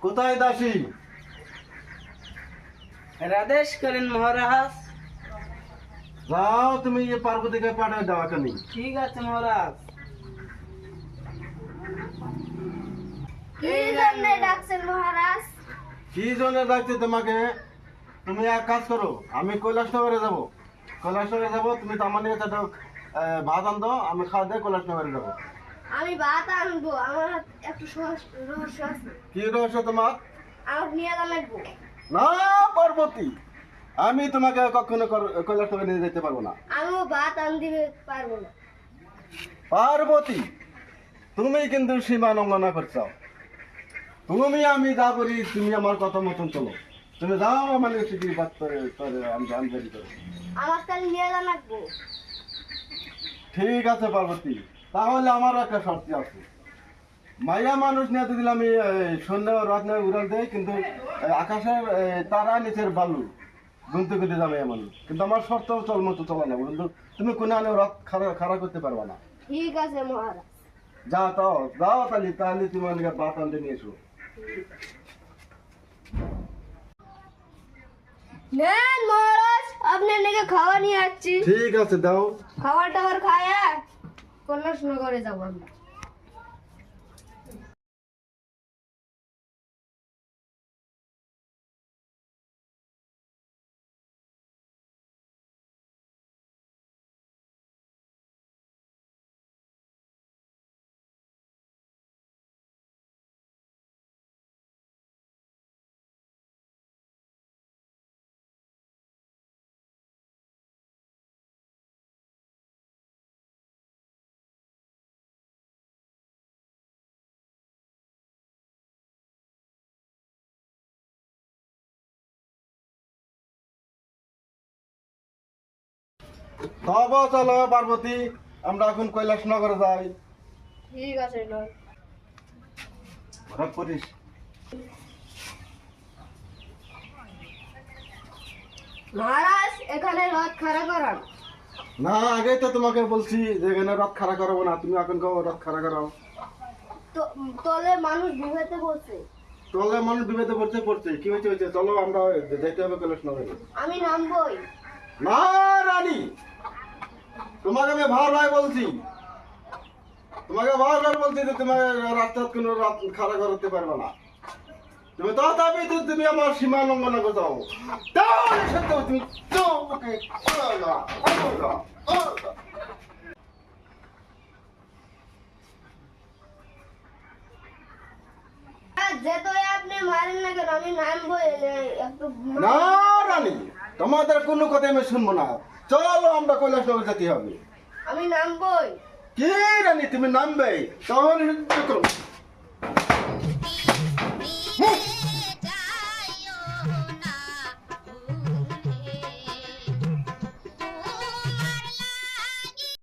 কোথায় দাসী? রাধেশ করেন মহারাজ। যাও তুমি পার্বতীকে পাঠায় দাও এখানে। ঠিক আছে মহারাজ। কি জন্য ডাকছেন মহারাজ? কি জন্য ডাকছে তোমাকে? তুমি এক কাজ করো, আমি কৈলাসনগরে যাবো। কৈলাসনগরে যাবো, তুমি আমার নিয়ে একটা ভাত আনতো, আমি খাওয়া দিয়ে কৈলাসনগরে যাবো। আমি ভাত আনবো, আমার একটু রহস্য আছে। কি রহস্য তোমার? আমাকে নিয়ে লাগবো। না পার্বতী, আমি তোমাকে কখনো কৈলাসনগরে নিয়ে যেতে পারবো না। আমিও ভাত আন দিতে পারবো না। পার্বতী, তুমি কিন্তু সীমা লঙ্ঘনা করছো। তুমি আমি যা করি তুমি আমার কথা মতন চলো। তুমি যাও আমার কি বাদ করে আমদানি করো। আমার কাল নিয়ে লাগবো। ঠিক আছে পার্বতী, তাহলে আমার একটা শর্ত আছে। মাইয়া মানুষ নিয়ে যদি আমি সন্ধ্যা রাত নয় উড়াল দেয়, কিন্তু আকাশের তারা নিচের বালু গুনতে গুনতে যাবে এমন, কিন্তু আমার শর্ত চল মতো চলা না, কিন্তু তুমি কোনো আনে রাত খাড়া করতে পারবা না। ঠিক আছে মহারাজ। যাও তাও যাও, তাহলে তাহলে তুমি আমাকে ভাত আনতে নিয়ে এসো। নেন মহারাজ, আপনার নাকি খাওয়া নিয়ে আসছি। ঠিক আছে দাও। খাবার টাবার খায়া কৈলাসনগরে যাবো আমরা। তবে চলো পার্বতী, আমরা এখন কৈলাসনগরে যাই। ঠিক আছে নয়। ঘর করিস। মহারাজ, এখানে রথ খাড়া করান। না, আগে তো তোমাকে বলছি যে এখানে রথ খাড়া করাবো না, তুমি এখন কেউ রথ খাড়া করাও। তলে মানুষ বিভেতে বলছে। চলে মানুষ বিভেদে পড়ছে কি হয়েছে? চলো আমরা যেতে হবে কৈলাসনগরে। আমি নামবই। না রানী, তোমাকে আমি ভাই বলছি, তোমাকে বারবার বলছি যে তোমার রাস্তা কোনো রাত খাড়া করাতে পারবে না। তুমি তথাপি তুমি আমার সীমা লঙ্ঘন করছো, তাহলে সত্য তুমি চৌকে যেতে আপনি মারেন না কেন, আমি নামবই। একটু না রানী, তোমাদের কোনো কথা আমি শুনবো না। চলো আমরা কৈলাসনগর যেতে হবে। আমি নামবই। কি রানী, তুমি নামবে? তাহলে